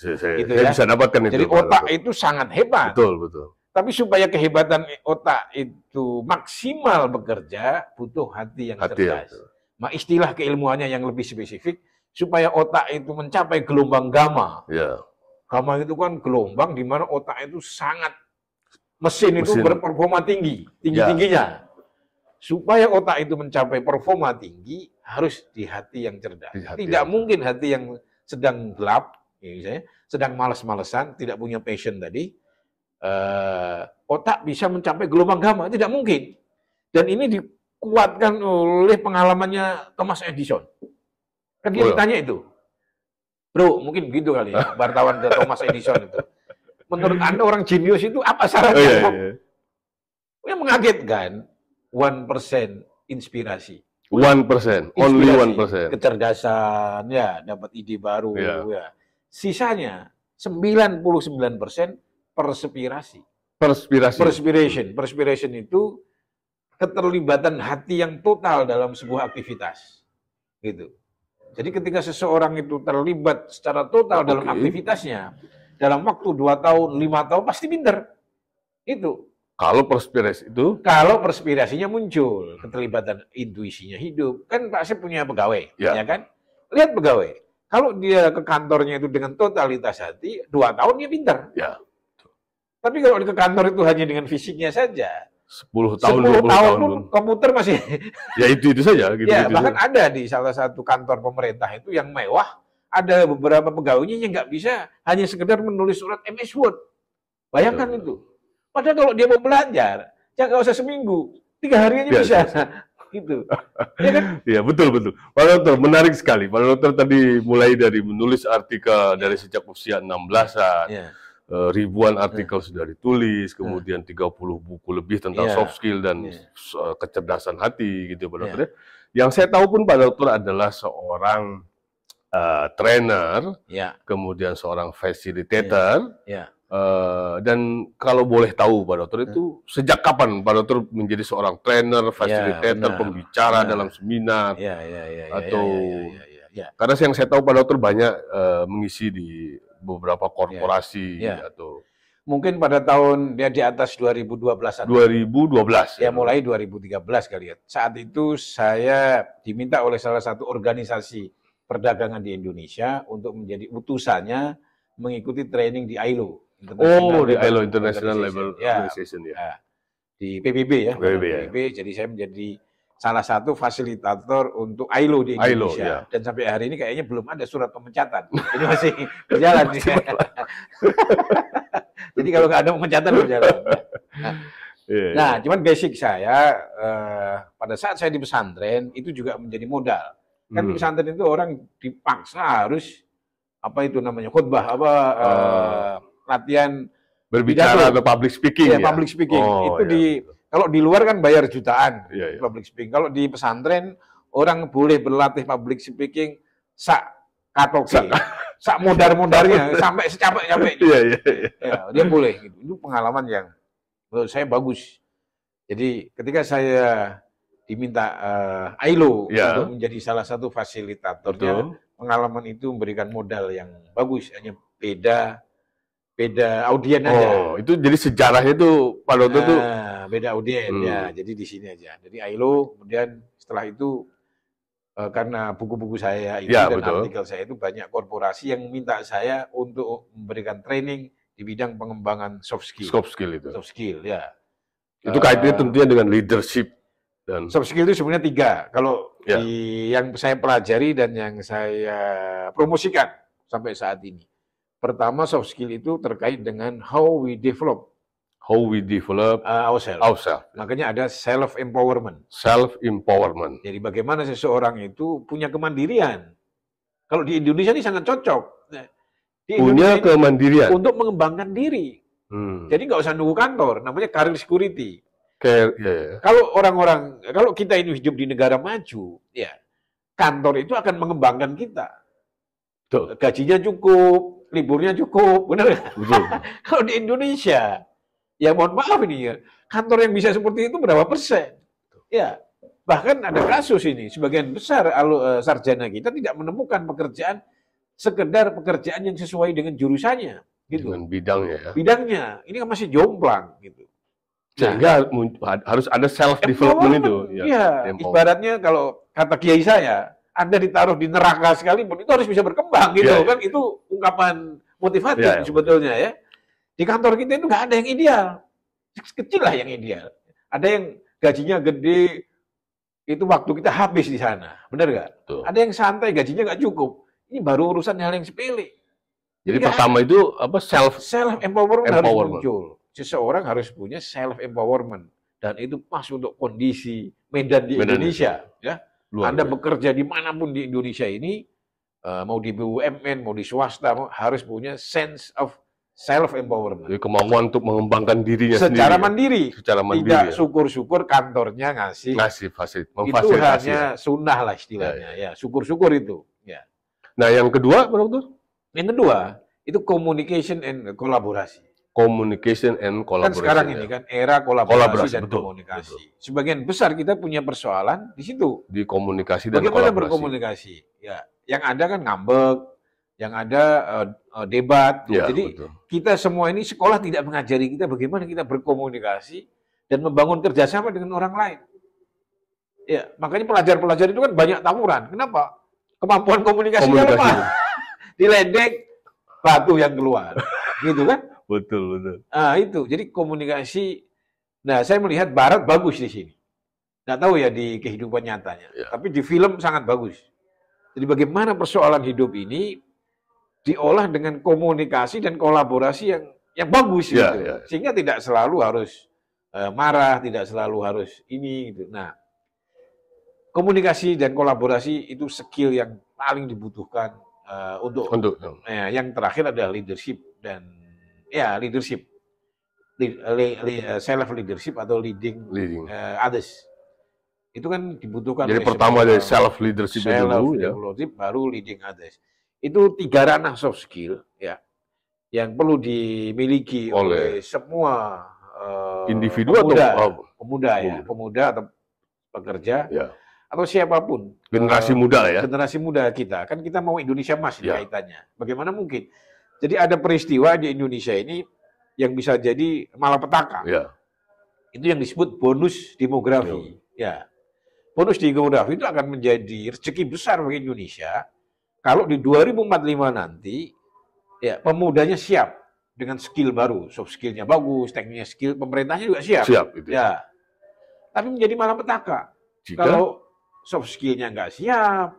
Saya bisa dapatkan itu. Jadi otak itu sangat hebat. Betul. Tapi supaya kehebatan otak itu maksimal bekerja, butuh hati yang cerdas. Istilah keilmuannya yang lebih spesifik, supaya otak itu mencapai gelombang gamma. Gamma itu kan gelombang di mana otak itu sangat mesin itu berperforma tingginya. Supaya otak itu mencapai performa tinggi harus di hati yang cerdas. Tidak mungkin hati yang sedang gelap, misalnya, sedang malas-malesan, tidak punya passion tadi, otak bisa mencapai gelombang gamma, tidak mungkin. Dan ini dikuatkan oleh pengalamannya Thomas Edison. Kan dia ditanya itu. Bro, mungkin begitu kali ya, wartawan ke Thomas Edison itu. Menurut Anda orang jenius itu apa syaratnya? Yang mengagetkan, 1% inspirasi. 1%, only 1%. Kecerdasan, ya, dapat ide baru, ya. Sisanya 99% perspirasi. Perspiration itu keterlibatan hati yang total dalam sebuah aktivitas, gitu. Jadi ketika seseorang itu terlibat secara total dalam aktivitasnya, dalam waktu 2 tahun, 5 tahun pasti pinter. Itu. Kalau perspirasinya muncul, keterlibatan intuisinya hidup. Kan Pak Asep punya pegawai, ya kan? Lihat pegawai. Kalau dia ke kantornya itu dengan totalitas hati, 2 tahun dia pinter. Ya. Tapi kalau ke kantor itu hanya dengan fisiknya saja, 10 tahun, 20 tahun pun komputer masih... Ya itu saja. Gitu, ya, bahkan ada di salah satu kantor pemerintah itu yang mewah, ada beberapa pegawainya yang nggak bisa hanya sekedar menulis surat MS Word. Bayangkan itu. Padahal kalau dia mau belajar, ya nggak usah seminggu, 3 hari aja bisa. Gitu. Ya kan? Iya, betul. Pak Dokter, menarik sekali. Pak Dokter tadi mulai dari menulis artikel dari sejak usia 16-an. Ribuan artikel sudah ditulis, kemudian 30 buku lebih tentang soft skill dan kecerdasan hati gitu Pak Dokter. Yang saya tahu pun Pak Dokter adalah seorang trainer, kemudian seorang facilitator. Dan kalau boleh tahu Pak Dokter itu sejak kapan Pak Dokter menjadi seorang trainer, facilitator, pembicara dalam seminar atau karena yang saya tahu Pak Dokter banyak mengisi di beberapa korporasi atau mungkin pada tahun dia di atas 2012-an. 2012. Ya mulai 2013 kali ya. Saat itu saya diminta oleh salah satu organisasi perdagangan di Indonesia untuk menjadi utusannya mengikuti training di ILO. Di ILO International Labour Organization ya. Di PBB ya. PBB, jadi saya menjadi salah satu fasilitator untuk ILO di Indonesia. Dan sampai hari ini kayaknya belum ada surat pemecatan. Ini masih berjalan. Jadi kalau nggak ada pemecatan berjalan. Nah, cuman basic saya pada saat saya di pesantren itu juga menjadi modal. Kan di pesantren itu orang dipaksa harus apa itu namanya khutbah latihan berbicara atau public speaking ya. Public speaking. Kalau di luar kan bayar jutaan public speaking. Kalau di pesantren orang boleh berlatih public speaking sak modar-modarnya sampai secapek-capeknya. Dia boleh gitu. Itu pengalaman yang menurut saya bagus. Jadi ketika saya diminta ILO untuk menjadi salah satu fasilitatornya, pengalaman itu memberikan modal yang bagus. Hanya beda audien aja. Itu jadi sejarahnya itu Pak Dokter tuh beda audien ya. Jadi di sini aja. Jadi ILO kemudian setelah itu karena buku-buku saya itu dan artikel saya itu banyak korporasi yang minta saya untuk memberikan training di bidang pengembangan soft skill. Soft skill itu. Soft skill ya. Itu kaitannya tentunya dengan leadership dan soft skill itu sebenarnya 3. Kalau yang saya pelajari dan yang saya promosikan sampai saat ini. Pertama, soft skill itu terkait dengan how we develop ourselves. Makanya ada self-empowerment. Self-empowerment. Jadi bagaimana seseorang itu punya kemandirian. Kalau di Indonesia ini sangat cocok. Punya kemandirian. Untuk mengembangkan diri. Jadi nggak usah nunggu kantor. Namanya career security. Kalau kita ini hidup di negara maju, ya kantor itu akan mengembangkan kita. Gajinya cukup, liburnya cukup, benar nggak? Kalau di Indonesia, ya mohon maaf ini ya, kantor yang bisa seperti itu berapa persen? Ya, bahkan ada kasus ini, sebagian besar sarjana kita tidak menemukan pekerjaan, sekedar pekerjaan yang sesuai dengan jurusannya, gitu. Dengan bidangnya ya. Bidangnya, ini kan masih jomplang, gitu. Sehingga harus ada self development itu. Iya, ibaratnya kalau kata kiai saya, Anda ditaruh di neraka sekalipun itu harus bisa berkembang gitu kan, itu ungkapan motivatif sebetulnya ya. Di kantor kita itu nggak ada yang ideal, kecil lah yang ideal. Ada yang gajinya gede, itu waktu kita habis di sana, benar nggak? Ada yang santai gajinya nggak cukup, ini baru urusan hal yang sepele. Jadi pertama itu apa self empowerment harus muncul. Seseorang harus punya self empowerment dan itu pas untuk kondisi medan di Indonesia ya. Anda bekerja dimanapun di Indonesia ini, mau di BUMN, mau di swasta, harus punya sense of self empowerment. Jadi kemampuan untuk mengembangkan dirinya secara sendiri. Secara mandiri. Tidak syukur-syukur kantornya ngasih fasilitas, itu hanya sunnah lah istilahnya. Ya, syukur-syukur itu. Ya. Nah, yang kedua, Pak Dokter? Yang kedua, itu communication and kolaborasi. Communication and collaboration. Kan sekarang ini kan era kolaborasi dan betul, komunikasi. Betul. Sebagian besar kita punya persoalan di situ. Di komunikasi dan bagaimana kolaborasi. Berkomunikasi? Ya, yang ada kan ngambek, yang ada debat. Ya, jadi betul. kita semua ini sekolah tidak mengajari kita bagaimana kita berkomunikasi dan membangun kerjasama dengan orang lain. Ya, makanya pelajar-pelajar itu kan banyak tawuran. Kenapa? Kemampuan komunikasinya lemah. Diledek, batu yang keluar. Gitu kan? Betul. Ah, itu. Jadi komunikasi. Nah, saya melihat Barat bagus di sini. Nggak tahu ya di kehidupan nyatanya. Ya. Tapi di film sangat bagus. Jadi bagaimana persoalan hidup ini diolah dengan komunikasi dan kolaborasi yang bagus gitu. Ya. Sehingga tidak selalu harus marah, tidak selalu harus ini gitu. Nah, komunikasi dan kolaborasi itu skill yang paling dibutuhkan untuk yang terakhir adalah leadership dan leadership, self leadership atau leading others. Itu kan dibutuhkan. Jadi pertama dari self leadership dulu, baru leading others. Itu 3 ranah soft skill ya, yang perlu dimiliki oleh semua individu pemuda atau pekerja atau siapapun. Generasi muda ya. Generasi muda kita kan kita mau Indonesia emas kaitannya. Bagaimana mungkin? Jadi ada peristiwa di Indonesia ini yang bisa jadi malapetaka. Ya. Itu yang disebut bonus demografi. Ya. Bonus demografi itu akan menjadi rezeki besar bagi Indonesia kalau di 2045 nanti ya pemudanya siap dengan skill baru, soft skillnya bagus, tekniknya skill, pemerintahnya juga siap. Siap itu. Ya. Tapi menjadi malapetaka. Kalau soft skillnya nggak siap,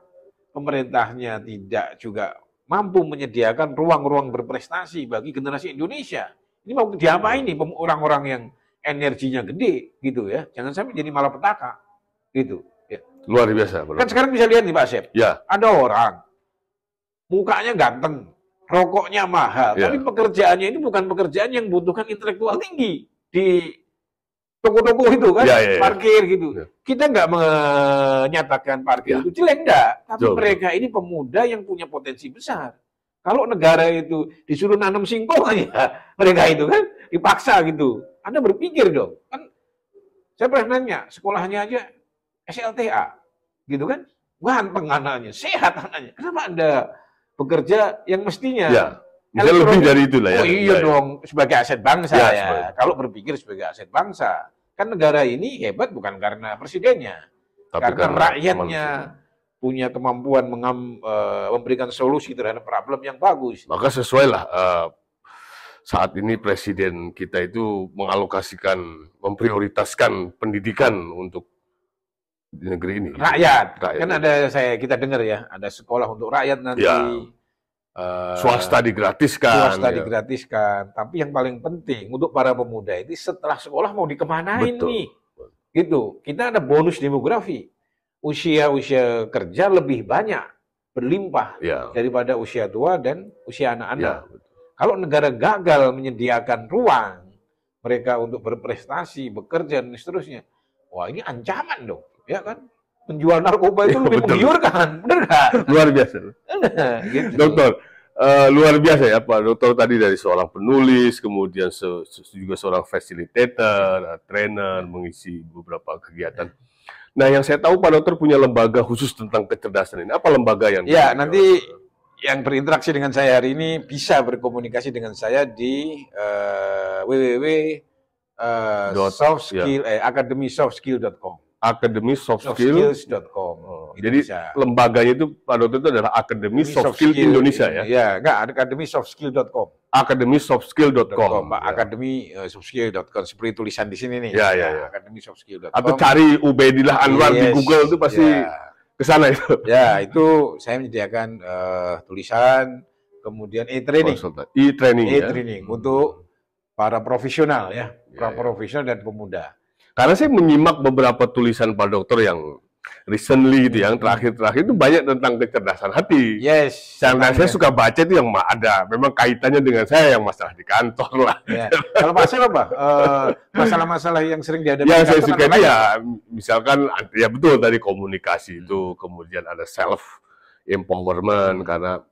pemerintahnya tidak juga mampu menyediakan ruang-ruang berprestasi bagi generasi Indonesia. Ini mau diapain nih orang-orang yang energinya gede gitu ya? Jangan sampai jadi malapetaka gitu. Ya. Luar biasa. Kan sekarang bisa lihat nih Pak Sep. Ya. Ada orang mukanya ganteng, rokoknya mahal, tapi pekerjaannya ini bukan pekerjaan yang membutuhkan intelektual tinggi di toko-toko itu kan, parkir gitu. Kita nggak menyatakan parkir itu jelek, enggak. Tapi mereka ini pemuda yang punya potensi besar. Kalau negara itu disuruh nanam singkong aja, mereka itu kan dipaksa gitu. Anda berpikir dong. Kan saya pernah nanya, sekolahnya aja SLTA, gitu kan. Ganteng anaknya, sehat anaknya. Kenapa Anda bekerja yang mestinya? Bisa lebih dari itu lah ya. Oh iya dong, sebagai aset bangsa ya. Kalau berpikir sebagai aset bangsa. Kan negara ini hebat bukan karena presidennya. Tapi karena rakyatnya punya kemampuan memberikan solusi terhadap problem yang bagus. Maka sesuai lah saat ini presiden kita itu mengalokasikan, memprioritaskan pendidikan untuk di negeri ini. Rakyat. Kan ada kita dengar ya, ada sekolah untuk rakyat nanti. Swasta digratiskan. Digratiskan. Tapi yang paling penting untuk para pemuda ini setelah sekolah mau dikemanain nih? Gitu. Kita ada bonus demografi. Usia kerja lebih banyak, berlimpah daripada usia tua dan usia anak-anak. Kalau negara gagal menyediakan ruang mereka untuk berprestasi, bekerja dan seterusnya, wah ini ancaman dong, ya kan? Menjual narkoba itu lebih menggiurkan, benar nggak? Luar biasa. Gitu. Dokter, luar biasa ya Pak Dokter tadi dari seorang penulis, kemudian juga seorang facilitator, trainer, mengisi beberapa kegiatan. Nah, yang saya tahu Pak Dokter punya lembaga khusus tentang kecerdasan ini. Apa lembaga yang? Ya, nanti yang berinteraksi dengan saya hari ini bisa berkomunikasi dengan saya di academysoftskill.com. academysoftskills.com. Jadi lembaganya itu Pak Dokter itu adalah Akademi Soft Skill Indonesia ya? Ya, enggak, academysoftskill.com. academysoftskill.com. academysoftskill.com seperti tulisan di sini nih. Ya. academysoftskill.com. Atau cari Ubaidillah Anwar di Google itu pasti ke sana itu. Ya, itu saya menyediakan tulisan, kemudian e-training. E-training untuk para profesional ya, para profesional dan pemuda. Karena saya menyimak beberapa tulisan Pak Dokter yang recently itu yang terakhir-terakhir itu banyak tentang kecerdasan hati. Yes. Karena saya suka baca itu yang ada, memang kaitannya dengan saya yang masalah di kantor lah. Ya. Kalau Pak Asep apa? Masalah-masalah yang sering dihadapi yang saya suka itu ya, misalkan ya betul tadi komunikasi itu, kemudian ada self empowerment karena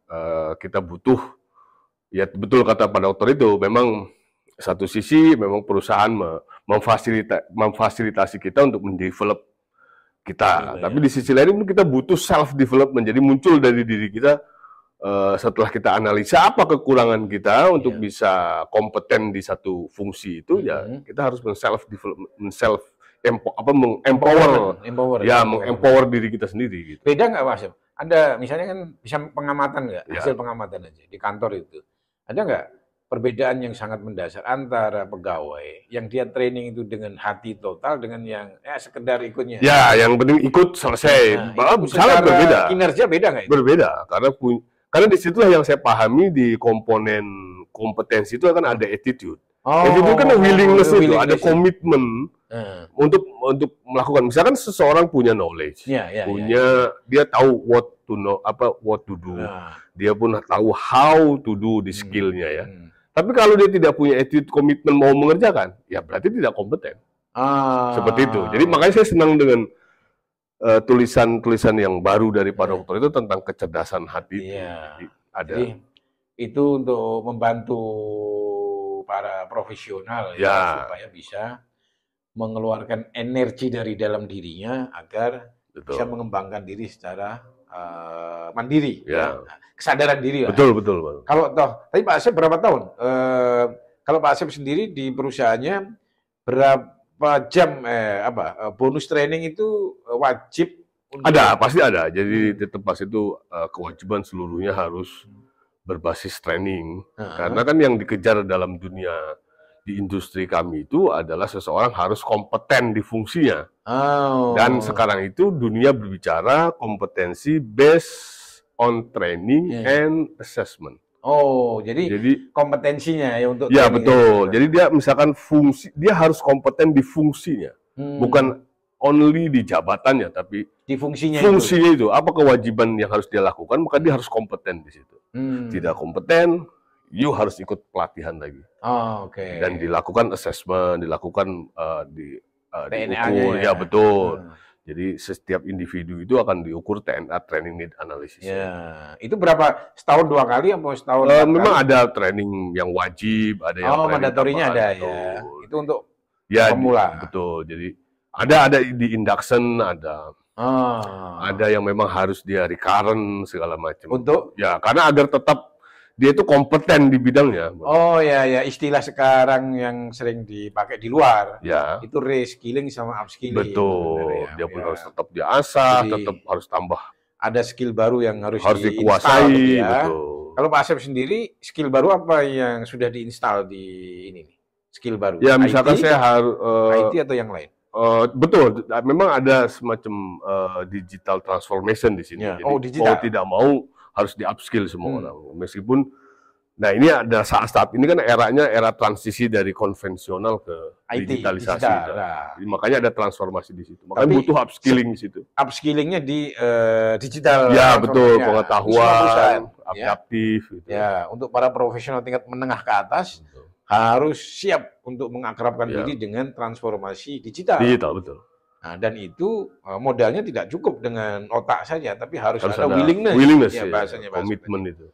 kita butuh, ya betul kata Pak Dokter itu, memang satu sisi memang perusahaan memfasilitasi kita untuk mendevelop kita, tapi di sisi lain kita butuh self development, jadi muncul dari diri kita setelah kita analisa apa kekurangan kita untuk bisa kompeten di satu fungsi itu, ya kita harus empower diri kita sendiri. Gitu. Beda nggak Mas? Ada misalnya kan bisa pengamatan nggak, hasil pengamatan aja di kantor itu, ada nggak perbedaan yang sangat mendasar antara pegawai yang dia training itu dengan hati total dengan yang sekedar ikutnya? Ya, yang penting ikut selesai. Sangat berbeda. Kinerja beda nggak itu? Berbeda, karena disitulah yang saya pahami di komponen kompetensi itu akan ada attitude. Attitude kan willingness itu, ada komitmen untuk melakukan. Misalkan seseorang punya knowledge, dia tahu what to do, dia pun tahu how to do di skillnya ya. Tapi kalau dia tidak punya attitude komitmen mau mengerjakan, ya berarti tidak kompeten. Seperti itu. Jadi makanya saya senang dengan tulisan-tulisan yang baru dari Pak Dokter itu tentang kecerdasan hati. Jadi itu untuk membantu para profesional supaya bisa mengeluarkan energi dari dalam dirinya agar bisa mengembangkan diri secara mandiri. Kesadaran diri. Betul. Kalau tapi Pak Asep berapa tahun? Kalau Pak Asep sendiri di perusahaannya berapa jam bonus training itu wajib? Ada, pasti ada. Jadi tetap pas itu kewajiban seluruhnya harus berbasis training. Karena kan yang dikejar dalam dunia di industri kami itu adalah seseorang harus kompeten di fungsinya. Dan sekarang itu dunia berbicara kompetensi based on training and assessment. Jadi kompetensinya ya untuk training. Betul. Jadi dia misalkan dia harus kompeten di fungsinya. Bukan only di jabatannya, tapi di fungsinya itu. Apa kewajiban yang harus dia lakukan, maka dia harus kompeten di situ. Tidak kompeten, you harus ikut pelatihan lagi. Dan dilakukan assessment, dilakukan TNA-nya ya betul. Jadi setiap individu itu akan diukur TNA, training need analysis. Itu berapa? Setahun 2 kali atau setahun? Memang ada training yang wajib, ada yang mandatorinya ada ya. Itu untuk pemula. Betul. Jadi ada di induction, ada yang memang harus dia recurrent segala macam. Untuk karena agar tetap dia itu kompeten di bidangnya. Istilah sekarang yang sering dipakai di luar, itu reskilling sama upskilling. Betul, dia pun harus tetap diasah, tetap harus tambah. Ada skill baru yang harus dikuasai. Betul. Kalau Pak Asep sendiri, skill baru apa yang sudah diinstal di ini? Skill baru? Ya, misalkan IT, saya harus IT atau yang lain? Betul, memang ada semacam digital transformation di sini. Jadi digital. Mau tidak mau harus di-upskill semua orang. Meskipun, ini ada saat ini kan era transisi dari konvensional ke digitalisasi. Jadi, makanya ada transformasi di situ. Makanya butuh upskilling di situ. Upskillingnya di digital. Ya, betul. Pengetahuan, adaptif. Gitu. Untuk para profesional tingkat menengah ke atas, harus siap untuk mengakrabkan diri dengan transformasi digital. Betul. Nah, dan itu modalnya tidak cukup dengan otak saja, tapi harus ada willingness bahasanya, komitmen itu.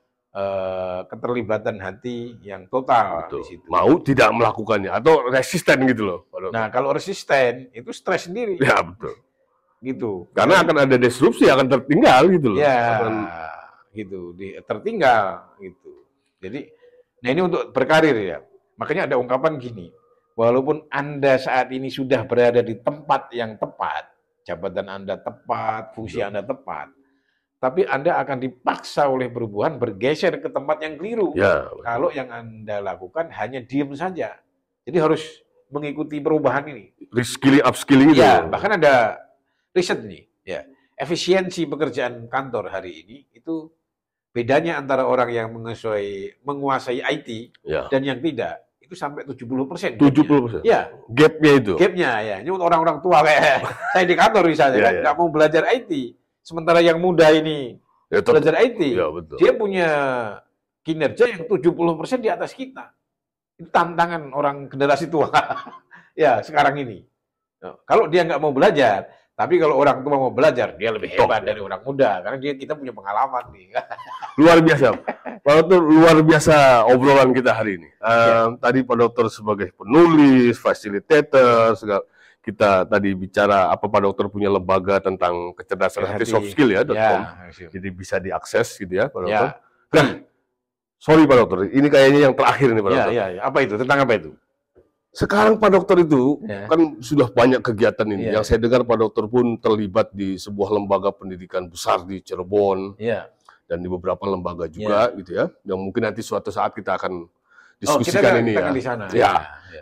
Keterlibatan hati yang total di situ. Mau tidak melakukannya atau resisten gitu loh. Nah, kalau resisten itu stres sendiri. Ya, betul. Gitu. Karena akan ada disrupsi, akan tertinggal gitu loh. Tertinggal gitu. Jadi, ini untuk berkarir ya. Makanya ada ungkapan gini. Walaupun Anda saat ini sudah berada di tempat yang tepat, jabatan Anda tepat, fungsi Anda tepat, tapi Anda akan dipaksa oleh perubahan bergeser ke tempat yang keliru. Kalau yang Anda lakukan hanya diem saja. Jadi harus mengikuti perubahan ini. Reskilling, upskilling itu. Bahkan ada riset nih. Efisiensi pekerjaan kantor hari ini itu bedanya antara orang yang menguasai IT dan yang tidak. itu sampai 70%. 70%? Ya. Gapnya itu? Gapnya, ya. Ini orang-orang tua kayak saya di kantor misalnya, kan, nggak mau belajar IT. Sementara yang muda ini belajar IT, dia punya kinerja yang 70% di atas kita. Itu tantangan orang generasi tua. Ya, sekarang ini. Kalau dia nggak mau belajar, tapi kalau orang tua mau belajar, dia lebih hebat dari orang muda. Karena kita punya pengalaman nih. Luar biasa. Pak Dokter, luar biasa obrolan kita hari ini. Tadi Pak Dokter sebagai penulis, fasilitator, kita tadi bicara apa Pak Dokter punya lembaga tentang kecerdasan hati soft skill ya, .com. Jadi bisa diakses gitu ya Pak Dokter. Nah, sorry Pak Dokter, ini kayaknya yang terakhir nih Pak Dokter. Apa itu? Tentang apa itu? Sekarang Pak Dokter itu kan sudah banyak kegiatan ini. Yang saya dengar Pak Dokter pun terlibat di sebuah lembaga pendidikan besar di Cirebon dan di beberapa lembaga juga gitu ya. Yang mungkin nanti suatu saat kita akan diskusikan ini ya. Di sana.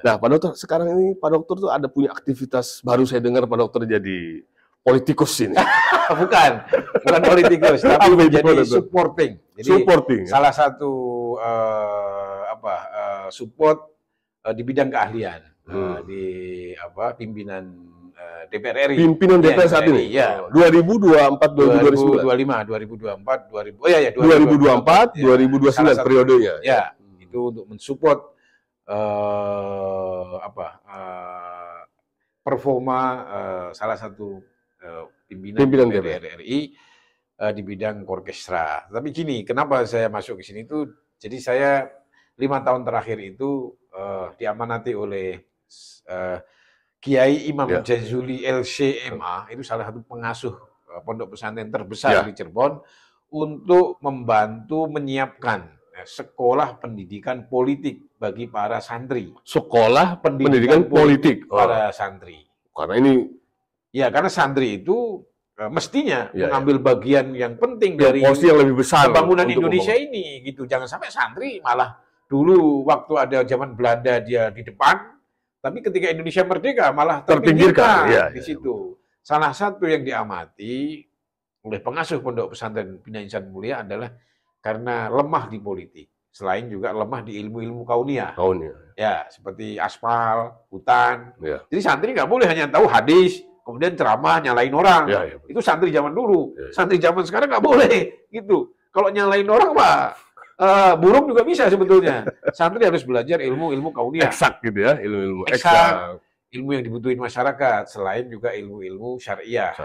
Nah Pak Dokter, sekarang ini Pak Dokter tuh ada punya aktivitas baru, saya dengar Pak Dokter jadi politikus ini. bukan politikus, tapi menjadi supporting. Jadi salah satu support di bidang keahlian di pimpinan DPR RI. Pimpinan DPR saat ini. Ya. 2024 2029 periodenya. Ya, itu untuk mensupport performa salah satu pimpinan DPR RI di bidang orkestra. Tapi gini, kenapa saya masuk ke sini itu? Jadi saya 5 tahun terakhir itu diamanati oleh Kiai Imam Jazuli LCMA, itu salah satu pengasuh pondok pesantren terbesar di Cirebon, untuk membantu menyiapkan sekolah pendidikan politik bagi para santri. Sekolah pendidikan politik para santri. Karena ini karena santri itu mestinya mengambil bagian yang penting dari porsi yang lebih besar pembangunan Indonesia ini gitu. Jangan sampai santri malah dulu waktu ada zaman Belanda dia di depan, tapi ketika Indonesia merdeka malah terpinggirkan di situ. Salah satu yang diamati oleh pengasuh pondok pesantren Bina Insan Mulia adalah karena lemah di politik, selain juga lemah di ilmu-ilmu kauniyah. Ya, seperti aspal, hutan. Jadi santri nggak boleh hanya tahu hadis, kemudian ceramah nyalain orang. Itu santri zaman dulu. Santri zaman sekarang nggak boleh gitu. Kalau nyalain orang Pak, burung juga bisa sebetulnya. Santri harus belajar ilmu-ilmu kauniyah. Eksak gitu ya, ilmu-ilmu eksak. Ilmu yang dibutuhin masyarakat, selain juga ilmu-ilmu syariah.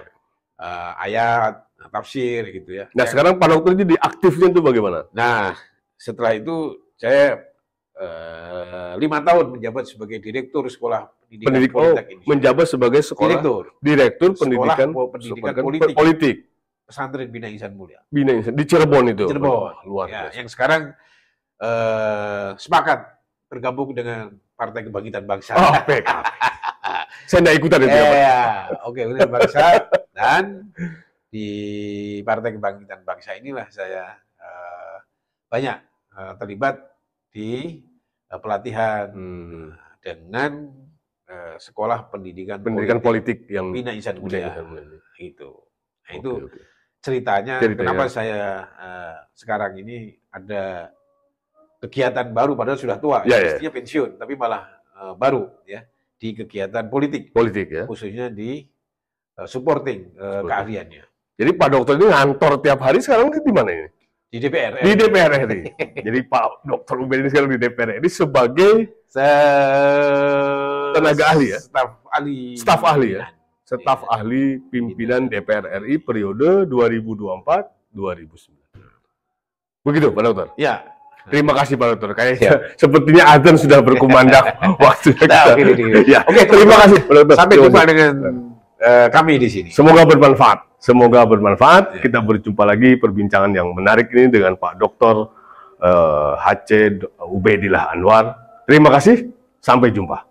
Ayat, tafsir gitu ya. Nah, sekarang Pak Dokter jadi aktifnya itu bagaimana? Nah, setelah itu saya 5 tahun menjabat sebagai direktur sekolah pendidikan politik. Menjabat sebagai direktur pendidikan politik. Pesantren Bina Insan Mulia. Bina Insan di Cirebon itu. Cirebon. Luar biasa. Yang sekarang sepakat bergabung dengan Partai Kebangkitan Bangsa. PKB. Saya tidak ikutan itu. Oke, Kebangkitan Bangsa, dan di Partai Kebangkitan Bangsa inilah saya banyak terlibat di pelatihan dengan sekolah pendidikan politik yang Bina Insan Mulia. Itu. Nah, itu ceritanya kenapa saya sekarang ini ada kegiatan baru, padahal sudah tua, mestinya pensiun, tapi malah baru ya di kegiatan politik ya, khususnya di supporting keahliannya. Jadi Pak Dokter ini ngantor tiap hari sekarang di mana ini? Di DPR. Di DPR RI. Jadi Pak Dokter Ubed ini sekarang di DPR RI sebagai tenaga ahli ya, staf ahli ya. Staf ahli pimpinan DPR RI periode 2024-2029. Begitu Pak Dokter? Ya. Terima kasih Pak Dokter. Kayaknya sepertinya azan sudah berkumandang waktu kita. Oke, terima kasih Pak Dokter. Sampai jumpa dengan kami di sini. Semoga bermanfaat. Kita berjumpa lagi perbincangan yang menarik ini dengan Pak Dokter H.C. Ubedillah Anwar. Terima kasih. Sampai jumpa.